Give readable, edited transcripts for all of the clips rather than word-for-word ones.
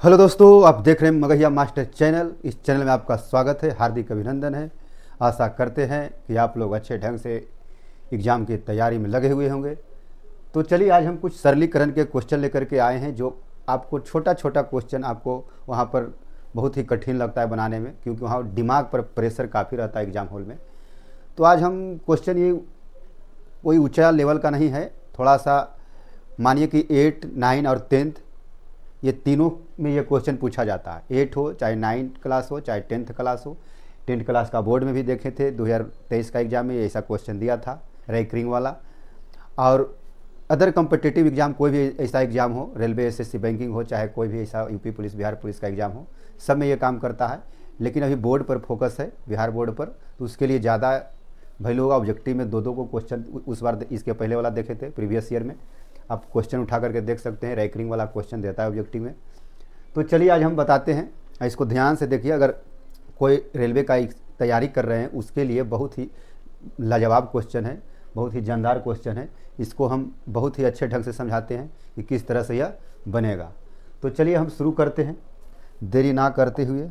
Hello दोस्तों, आप देख रहे हैं मगहिया मास्टर चैनल। इस चैनल में आपका स्वागत है, हार्दिक अभिनंदन है। आशा करते हैं कि आप लोग अच्छे ढंग से एग्ज़ाम की तैयारी में लगे हुए होंगे। तो चलिए आज हम कुछ सरलीकरण के क्वेश्चन लेकर के आए हैं, जो आपको छोटा छोटा क्वेश्चन आपको वहाँ पर बहुत ही कठिन लगता है बनाने में, क्योंकि वहाँ दिमाग पर प्रेशर काफ़ी रहता है एग्ज़ाम हॉल में। तो आज हम क्वेश्चन ये कोई ऊँचा लेवल का नहीं है, थोड़ा सा मानिए कि 8, 9 और 10th ये तीनों में ये क्वेश्चन पूछा जाता है। 8 हो चाहे 9 क्लास हो चाहे 10th क्लास हो। 10th क्लास का बोर्ड में भी देखे थे 2023 का एग्ज़ाम में ऐसा क्वेश्चन दिया था, रैंकिंग वाला। और अदर कम्पिटिटिव एग्ज़ाम कोई भी ऐसा एग्ज़ाम हो, रेलवे, एसएससी, बैंकिंग हो, चाहे कोई भी ऐसा यूपी पुलिस, बिहार पुलिस का एग्ज़ाम हो, सब में ये काम करता है। लेकिन अभी बोर्ड पर फोकस है, बिहार बोर्ड पर, तो उसके लिए ज़्यादा वैल्यू होगा। ऑब्जेक्टिव में दो को क्वेश्चन उस बार इसके पहले वाला देखे थे प्रीवियस ईयर में, आप क्वेश्चन उठा करके देख सकते हैं। रैंकिंग वाला क्वेश्चन देता है ऑब्जेक्टिव में। तो चलिए आज हम बताते हैं, इसको ध्यान से देखिए। अगर कोई रेलवे का तैयारी कर रहे हैं उसके लिए बहुत ही लाजवाब क्वेश्चन है, बहुत ही जानदार क्वेश्चन है। इसको हम बहुत ही अच्छे ढंग से समझाते हैं कि किस तरह से यह बनेगा। तो चलिए हम शुरू करते हैं, देरी ना करते हुए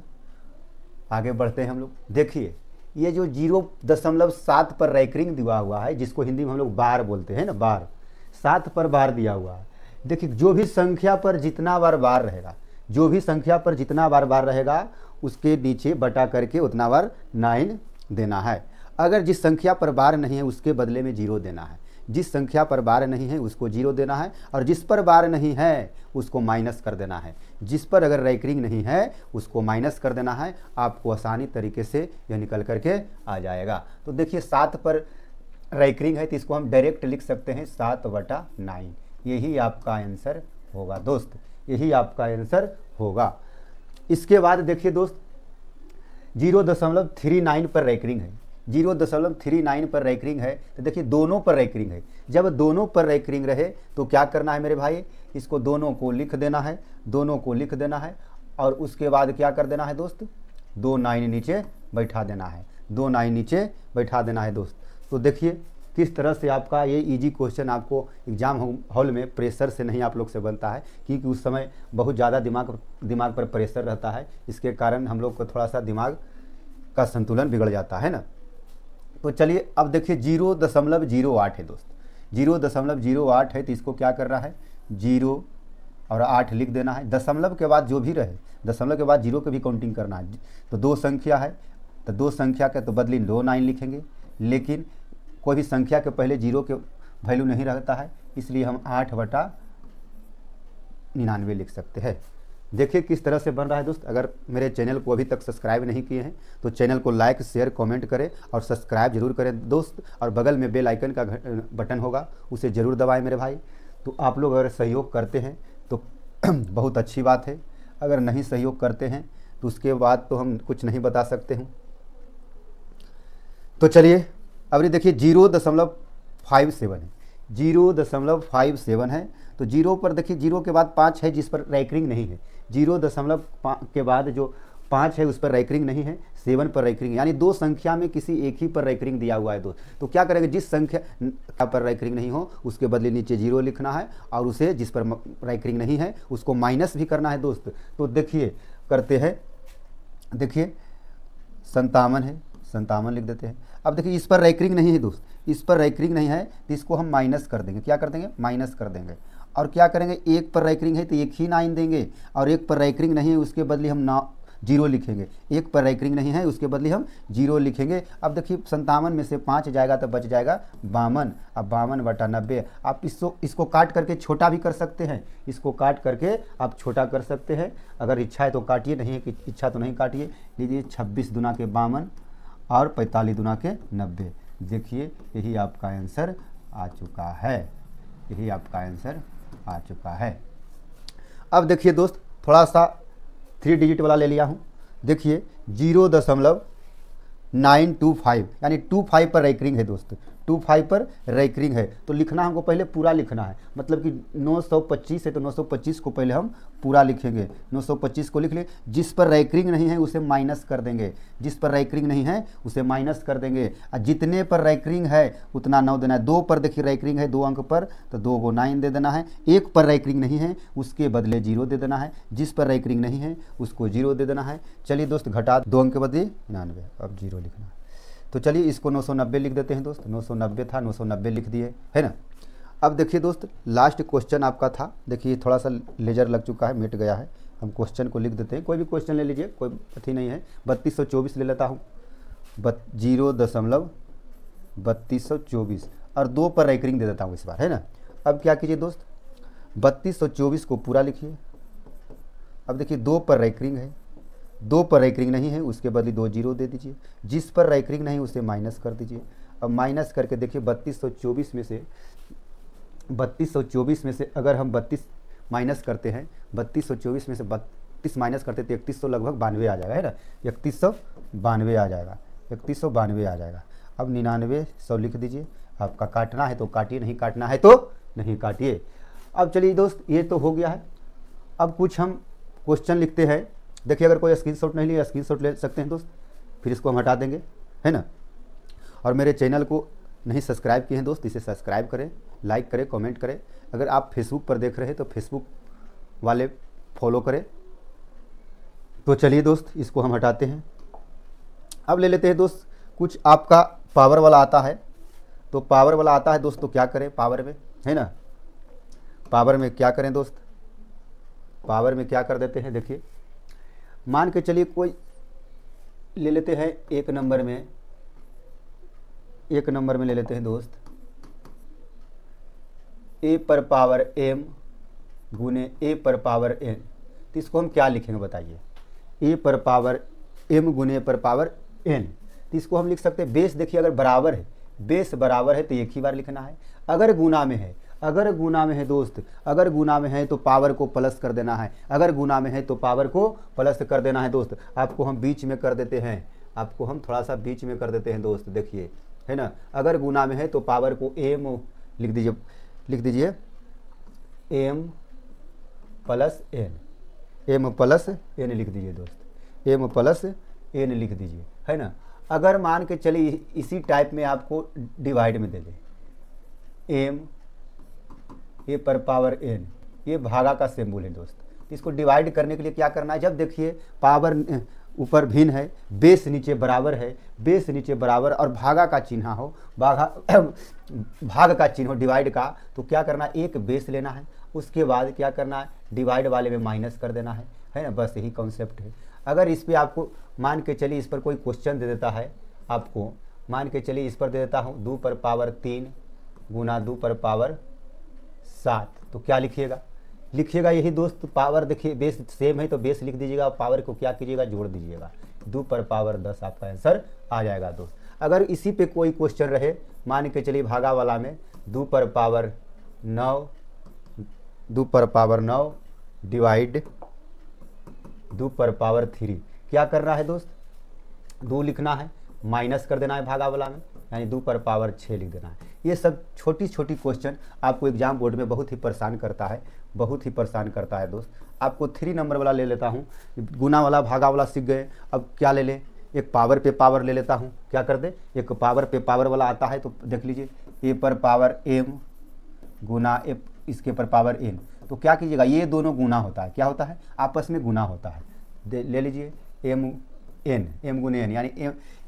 आगे बढ़ते हैं हम लोग। देखिए ये जो 0.7 पर रैंकिंग दिया हुआ है, जिसको हिंदी में हम लोग बार बोलते हैं ना, बार, 7 पर बार दिया हुआ है। देखिए जो भी संख्या पर जितना बार रहेगा, जो भी संख्या पर जितना बार रहेगा उसके नीचे बटा करके उतना बार 9 देना है। अगर जिस संख्या पर बार नहीं है उसके बदले में 0 देना है। जिस संख्या पर बार नहीं है उसको 0 देना है, और जिस पर बार नहीं है उसको माइनस कर देना है। जिस पर अगर रैंकिंग नहीं है उसको माइनस कर देना है। आपको आसानी तरीके से यह निकल करके आ जाएगा। तो देखिए 7 पर रैंकिंग है तो इसको हम डायरेक्ट लिख सकते हैं 7/9। यही आपका आंसर होगा दोस्त, यही आपका आंसर होगा। इसके बाद देखिए दोस्त 0.39 पर रैंकिंग है। 0.39 पर रैंकिंग है तो देखिए दोनों पर रैंकिंग है। जब दोनों पर रैंकिंग रहे तो क्या करना है मेरे भाई, इसको दोनों को लिख देना है, दोनों को लिख देना है। और उसके बाद क्या कर देना है दोस्त, 2 9 नीचे बैठा देना है, 2 9 नीचे बैठा देना है दोस्त। तो देखिए किस तरह से आपका ये इजी क्वेश्चन आपको एग्जाम हॉल में प्रेशर से नहीं आप लोग से बनता है, क्योंकि उस समय बहुत ज़्यादा दिमाग पर प्रेशर रहता है। इसके कारण हम लोग को थोड़ा सा दिमाग का संतुलन बिगड़ जाता है ना। तो चलिए अब देखिए 0.08 है दोस्त, 0.08 है तो इसको क्या करना है, 0 और 8 लिख देना है। दशमलव के बाद जो भी रहे, दशमलव के बाद 0 की भी काउंटिंग करना है। तो 2 संख्या है तो 2 संख्या के तो बदली 2 9 लिखेंगे, लेकिन कोई भी संख्या के पहले 0 के वैल्यू नहीं रहता है, इसलिए हम 8/99 लिख सकते हैं। देखिए किस तरह से बन रहा है दोस्त। अगर मेरे चैनल को अभी तक सब्सक्राइब नहीं किए हैं तो चैनल को लाइक, शेयर, कमेंट करें और सब्सक्राइब जरूर करें दोस्त। और बगल में बेल आइकन का बटन होगा, उसे ज़रूर दबाएं मेरे भाई। तो आप लोग अगर सहयोग करते हैं तो बहुत अच्छी बात है, अगर नहीं सहयोग करते हैं तो उसके बाद तो हम कुछ नहीं बता सकते हैं। तो चलिए अब ये देखिए 0.57 है, 0.57 है। तो 0 पर देखिए 0 के बाद 5 है जिस पर रैंकिंग नहीं है। 0.5 के बाद जो 5 है उस पर रैंकिंग नहीं है, 7 पर रैंकिंग, यानी 2 संख्या में किसी एक ही पर रैंकिंग दिया हुआ है दोस्त। तो क्या करेंगे, जिस संख्या पर रैंकिंग नहीं हो उसके बदले नीचे 0 लिखना है, और उसे जिस पर रैंकिंग नहीं है उसको माइनस भी करना है दोस्त। तो देखिए करते हैं, देखिए 57 है, 57 लिख देते हैं। अब देखिए इस पर रैंकिंग नहीं है दोस्त, इस पर रैंकिंग नहीं है तो इसको हम माइनस कर देंगे। क्या कर देंगे, माइनस कर देंगे। और क्या करेंगे, 1 पर रैंकिंग है तो 1 ही 9 देंगे, और 1 पर रैंकिंग नहीं है उसके बदले हम 0 लिखेंगे। 1 पर रैंकिंग नहीं है उसके बदले हम 0 लिखेंगे। अब देखिए 57 में से 5 जाएगा तो बच जाएगा 52। अब 52/90। आप इसको काट करके छोटा भी कर सकते हैं, इसको काट करके आप छोटा कर सकते हैं। अगर इच्छा है तो काटिए, नहीं है कि इच्छा तो नहीं काटिए। लीजिए 26 दूना के 52 और 45 दूना के 90। देखिए यही आपका आंसर आ चुका है, यही आपका आंसर आ चुका है। अब देखिए दोस्त थोड़ा सा 3 डिजिट वाला ले लिया हूँ। देखिए 0.925 यानी 25 पर रैंकिंग है दोस्त, 25 पर रैकरिंग है, तो लिखना हमको पहले पूरा लिखना है, मतलब कि 925 है तो 925 को पहले हम पूरा लिखेंगे, 925 को लिख लें। जिस पर रैकरिंग नहीं है उसे माइनस कर देंगे, जिस पर रैकरिंग नहीं है उसे माइनस कर देंगे, और जितने पर रैकरिंग है उतना 9 देना है। 2 पर देखिए रैकरिंग है 2 अंक पर, तो 2 को 9 दे देना है। 1 पर रैकरिंग नहीं है उसके बदले 0 दे देना है, जिस पर रैकरिंग नहीं है उसको 0 दे देना है। चलिए दोस्त, घटा 2 अंक के बदले 99, अब 0 लिखना है। तो चलिए इसको 990 लिख देते हैं दोस्त, 990 था 990 लिख दिए, है ना। अब देखिए दोस्त, लास्ट क्वेश्चन आपका था, देखिए थोड़ा सा लेजर लग चुका है, मिट गया है। हम क्वेश्चन को लिख देते हैं, कोई भी क्वेश्चन ले लीजिए, कोई अथी नहीं है। 3224 ले लेता हूँ, 0.3224 और 2 पर रैकरिंग दे देता हूँ इस बार, है ना। अब क्या कीजिए दोस्त, 3224 को पूरा लिखिए। अब देखिए 2 पर रैकरिंग है, 2 पर रैकरिंग नहीं है उसके बदले 2 0 दे दीजिए, जिस पर रैकरिंग नहीं उसे माइनस कर दीजिए। अब माइनस करके देखिए 3224 में से अगर हम 32 माइनस करते हैं, 3224 में से 32 माइनस करते तो 3100 लगभग 92 आ जाएगा, है ना। 3192 आ जाएगा, 3192 आ जाएगा। अब 9900 लिख दीजिए। आपका काटना है तो काटिए, नहीं काटना है तो नहीं काटिए। अब चलिए दोस्त, ये तो हो गया है। अब कुछ हम क्वेश्चन लिखते हैं। देखिए अगर कोई स्क्रीनशॉट नहीं लिया, स्क्रीनशॉट ले सकते हैं दोस्त, फिर इसको हम हटा देंगे, है ना। और मेरे चैनल को नहीं सब्सक्राइब किए हैं दोस्त, इसे सब्सक्राइब करें, लाइक करें, कमेंट करें। अगर आप फेसबुक पर देख रहे हैं तो फेसबुक वाले फॉलो करें। तो चलिए दोस्त, इसको हम हटाते हैं। अब ले लेते हैं दोस्त, कुछ आपका पावर वाला आता है। तो पावर वाला आता है दोस्त, तो क्या करें पावर में, है ना। पावर में क्या करें दोस्त, पावर में क्या कर देते हैं, देखिए मान के चलिए कोई ले लेते हैं 1 नंबर में, 1 नंबर में ले लेते हैं दोस्त, a पर पावर m गुने a पर पावर n। तो इसको हम क्या लिखेंगे बताइए, a पर पावर m गुने पर पावर n। तो इसको हम लिख सकते हैं, बेस देखिए अगर बराबर है, बेस बराबर है तो एक ही बार लिखना है। अगर गुना में है, अगर गुना में है दोस्त, अगर गुना में है तो पावर को प्लस कर देना है, अगर गुना में है तो पावर को प्लस कर देना है दोस्त। आपको हम बीच में कर देते हैं, आपको हम थोड़ा सा बीच में कर देते हैं दोस्त, देखिए, है ना। अगर गुना में है तो पावर को m लिख दीजिए, लिख दीजिए m plus n, m plus n लिख दीजिए दोस्त, m प्लस n लिख दीजिए, है ना। अगर मान के चलिए इसी टाइप में आपको डिवाइड में दे दे, m a पर पावर n, ये भागा का सिंबल है दोस्त। इसको डिवाइड करने के लिए क्या करना है, जब देखिए पावर ऊपर भिन्न है, बेस नीचे बराबर है, बेस नीचे बराबर और भागा का चिन्ह हो, भाग का चिन्ह हो डिवाइड का, तो क्या करना है, एक बेस लेना है, उसके बाद क्या करना है, डिवाइड वाले में माइनस कर देना है ना। बस यही कॉन्सेप्ट है। अगर इस पर आपको मान के चलिए इस पर कोई क्वेश्चन दे देता है, आपको मान के चलिए इस पर दे देता हूँ 2 पर पावर 3 गुना 2 पर पावर 7, तो क्या लिखिएगा, लिखिएगा यही दोस्त, पावर देखिए बेस सेम है तो बेस लिख दीजिएगा, पावर को क्या कीजिएगा, जोड़ दीजिएगा, 2 पर पावर 10 आपका आंसर आ जाएगा दोस्त। अगर इसी पे कोई क्वेश्चन रहे, मान के चलिए भागा वाला में 2 पर पावर 9, 2 पर पावर 9 डिवाइड 2 पर पावर 3, क्या करना है दोस्त, 2 लिखना है, माइनस कर देना है भागा वाला में, यानी 2 पर पावर 6 लिख देना है। ये सब छोटी छोटी क्वेश्चन आपको एग्जाम बोर्ड में बहुत ही परेशान करता है, बहुत ही परेशान करता है दोस्त। आपको 3 नंबर वाला ले लेता हूँ, गुना वाला भागा वाला सीख गए, अब क्या ले लें, एक पावर पे पावर ले लेता हूँ। क्या कर दे, एक पावर पे पावर वाला आता है, तो देख लीजिए a पर पावर m गुना a इसके पर पावर n, तो क्या कीजिएगा, ये दोनों गुना होता है, क्या होता है, आपस में गुना होता है। ले लीजिए m गुने n, यानी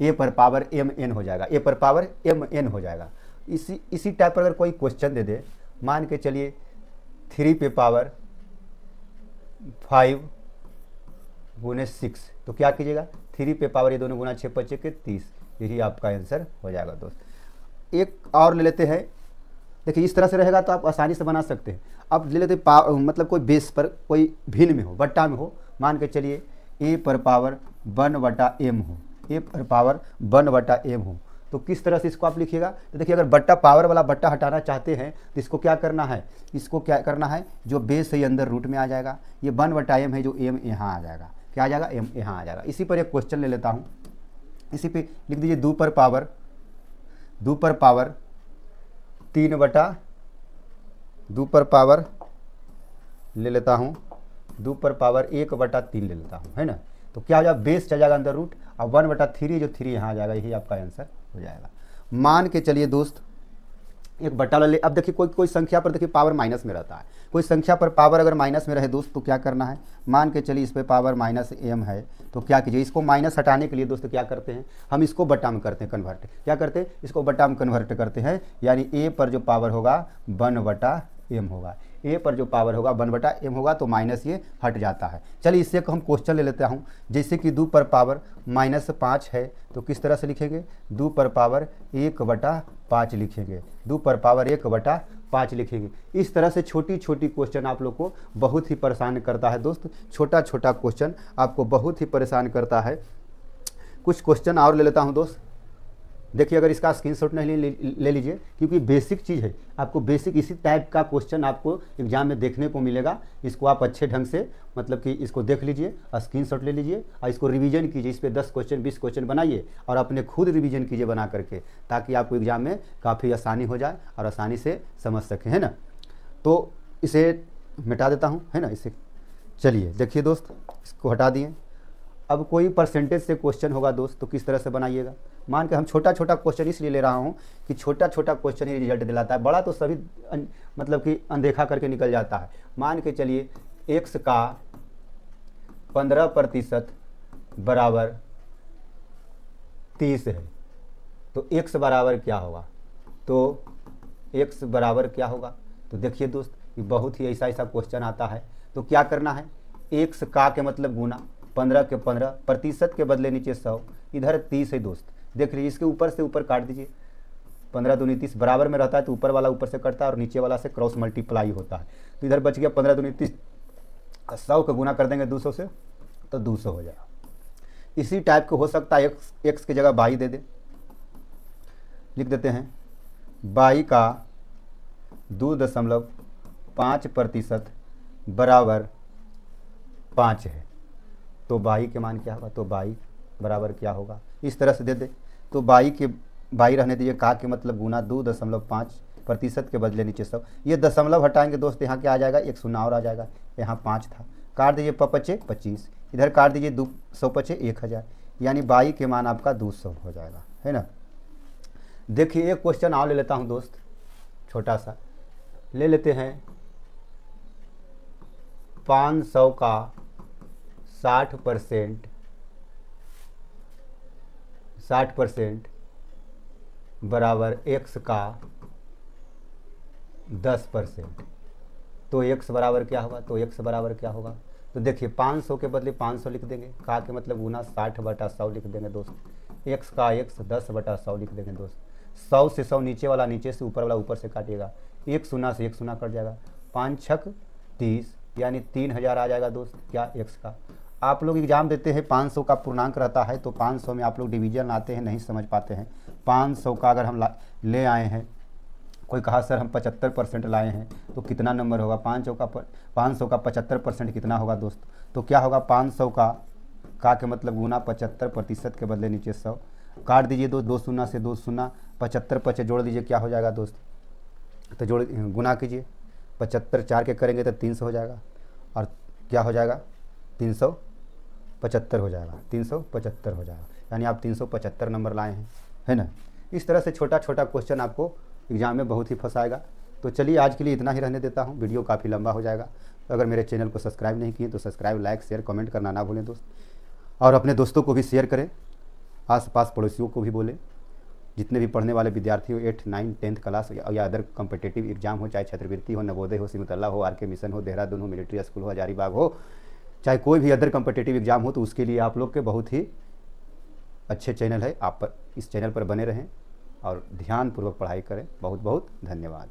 a पर पावर m n हो जाएगा, a पर पावर m n हो जाएगा। इसी टाइप पर अगर कोई क्वेश्चन दे दे, मान के चलिए 3 पे पावर 5 गुने 6, तो क्या कीजिएगा, 3 पे पावर ये दोनों गुना 6 5 के 30, यही आपका आंसर हो जाएगा दोस्त। एक और ले लेते हैं, देखिए इस तरह से रहेगा तो आप आसानी से बना सकते हैं। अब ले लेते मतलब कोई बेस पर कोई भिन्न में हो, बट्टा में हो, मान के चलिए a पर पावर 1/m हो, a पर पावर 1/m हो, तो किस तरह से इसको आप लिखिएगा, तो देखिए अगर बट्टा पावर वाला बट्टा हटाना चाहते हैं तो इसको क्या करना है, इसको क्या करना है, जो बेस है अंदर रूट में आ जाएगा, ये 1/m है, जो m यहाँ आ जाएगा, क्या आ जाएगा, m यहाँ आ जाएगा। इसी पर एक क्वेश्चन ले लेता हूँ, इसी पे लिख दीजिए 2 पर पावर 3/2 पर पावर ले लेता हूँ, 2 पर पावर 1/3 ले लेता हूँ, है ना। तो क्या हो जाएगा, बेस चल जाएगा अंदर रूट, और 1/3 जो 3 यहाँ आ जाएगा, यही आपका आंसर हो जाएगा। मान के चलिए दोस्त एक बटा ले। अब देखिए कोई संख्या पर देखिए पावर माइनस में रहता है, कोई संख्या पर पावर अगर माइनस में रहे दोस्त तो क्या करना है, मान के चलिए इस पर पावर -m है, तो क्या कीजिए, इसको माइनस हटाने के लिए दोस्त क्या करते हैं, हम इसको बटा में करते हैं कन्वर्ट। क्या करते हैं, इसको बटा में कन्वर्ट करते हैं, यानी a पर जो पावर होगा 1/m होगा, a पर जो पावर होगा 1/m होगा, तो माइनस ये हट जाता है। चलिए इससे हम क्वेश्चन ले लेता हूँ, जैसे कि 2 पर पावर -5 है, तो किस तरह से लिखेंगे, 2 पर पावर 1/5 लिखेंगे, 2 पर पावर 1/5 लिखेंगे। इस तरह से छोटी छोटी क्वेश्चन आप लोग को बहुत ही परेशान करता है दोस्त, छोटा छोटा क्वेश्चन आपको बहुत ही परेशान करता है। कुछ क्वेश्चन और ले लेता हूँ दोस्त, देखिए अगर इसका स्क्रीनशॉट नहीं ले लीजिए, क्योंकि बेसिक चीज़ है, आपको बेसिक इसी टाइप का क्वेश्चन आपको एग्जाम में देखने को मिलेगा। इसको आप अच्छे ढंग से मतलब कि इसको देख लीजिए, स्क्रीनशॉट ले लीजिए और इसको रिवीजन कीजिए, इस पर 10 क्वेश्चन 20 क्वेश्चन बनाइए और अपने खुद रिवीजन कीजिए बना करके, ताकि आपको एग्जाम में काफ़ी आसानी हो जाए और आसानी से समझ सकें, है ना। तो इसे मिटा देता हूँ, है ना, इसे। चलिए देखिए दोस्त, इसको हटा दिए। अब कोई परसेंटेज से क्वेश्चन होगा दोस्त, तो किस तरह से बनाइएगा। मान के हम छोटा छोटा क्वेश्चन इसलिए ले रहा हूँ कि छोटा छोटा क्वेश्चन ही रिजल्ट दिलाता है, बड़ा तो सभी मतलब कि अनदेखा करके निकल जाता है। मान के चलिए x का 15% बराबर 30 है, तो x बराबर क्या होगा, तो x बराबर क्या होगा। तो देखिए दोस्त, ये बहुत ही ऐसा क्वेश्चन आता है। तो क्या करना है, x का के मतलब गुना 15 के 15, प्रतिशत के बदले नीचे 100, इधर 30 है दोस्त। देख लीजिए, इसके ऊपर से ऊपर काट दीजिए, 15 दूनी 30 बराबर में रहता है, तो ऊपर वाला ऊपर से कटता है और नीचे वाला से क्रॉस मल्टीप्लाई होता है। तो इधर बच गया 15 दूनी 30, 100 का गुना कर देंगे 200 से, तो 200 हो जाएगा। इसी टाइप का हो सकता है x की जगह 22 दे दे, लिख देते हैं 22 का 2.5% बराबर 5 है, तो 22 के मान क्या होगा, तो 22 बराबर क्या होगा, इस तरह से दे दे। तो 22 रहने दीजिए, का के मतलब गुना 2.5% के बदले नीचे 100, ये दशमलव हटाएंगे दोस्त, यहाँ क्या आ जाएगा, एक शून्य और आ जाएगा, यहाँ 5 था, काट दीजिए 5×5 = 25, इधर काट दीजिए 200×5 = 1000, यानी 22 के मान आपका 200 हो जाएगा, है ना। देखिए एक क्वेश्चन और ले लेता हूँ दोस्त, छोटा सा ले लेते हैं। 500 का 60% बराबर x का 10%, तो x बराबर क्या होगा, तो x बराबर क्या होगा। तो देखिए 500 के बदले 500 लिख देंगे, का के मतलब गुना 60/100 लिख देंगे दोस्त, x का x 10/100 लिख देंगे दोस्त। 100 से 100 नीचे वाला नीचे से, ऊपर वाला ऊपर से काटिएगा, एक शून्य से एक शून्य कट जाएगा, 5×6 = 30, यानी 3000 आ जाएगा दोस्त क्या, x का। आप लोग एग्जाम देते हैं 500 का पूर्णांक रहता है, तो 500 में आप लोग डिवीजन लाते हैं, नहीं समझ पाते हैं। 500 का अगर हम ले आए हैं, कोई कहा सर हम 75% लाए हैं, तो कितना नंबर होगा, 500 का 75% कितना होगा दोस्त। तो क्या होगा, 500 का के मतलब गुना 75% के बदले नीचे 100, काट दीजिए दो शून्य से 2 शून्य, 75 5 जोड़ दीजिए, क्या हो जाएगा दोस्त, तो जोड़ गुना कीजिए, 75 4 के करेंगे तो 300 हो जाएगा, और क्या हो जाएगा 375 हो जाएगा, 375 हो जाएगा, यानी आप 375 नंबर लाए हैं, है ना। इस तरह से छोटा छोटा क्वेश्चन आपको एग्जाम में बहुत ही फंसाएगा। तो चलिए आज के लिए इतना ही रहने देता हूँ, वीडियो काफ़ी लंबा हो जाएगा। तो अगर मेरे चैनल को सब्सक्राइब नहीं किए तो सब्सक्राइब, लाइक, शेयर, कमेंट करना ना भूलें दोस्त, और अपने दोस्तों को भी शेयर करें, आस पास पड़ोसियों को भी बोलें, जितने भी पढ़ने वाले विद्यार्थी हो 8, 9, 10th क्लास या अदर कम्पिटिटिव एग्जाम हो, चाहे छात्रवृत्ति हो, नवोदय हो, सिमतल्ला हो, आर के मिशन हो, देहरादून हो, मिलिट्री स्कूल हो, हजारीबाग हो, चाहे कोई भी अदर कम्पिटिटिव एग्जाम हो, तो उसके लिए आप लोग के बहुत ही अच्छे चैनल है, आप इस चैनल पर बने रहें और ध्यानपूर्वक पढ़ाई करें। बहुत बहुत धन्यवाद।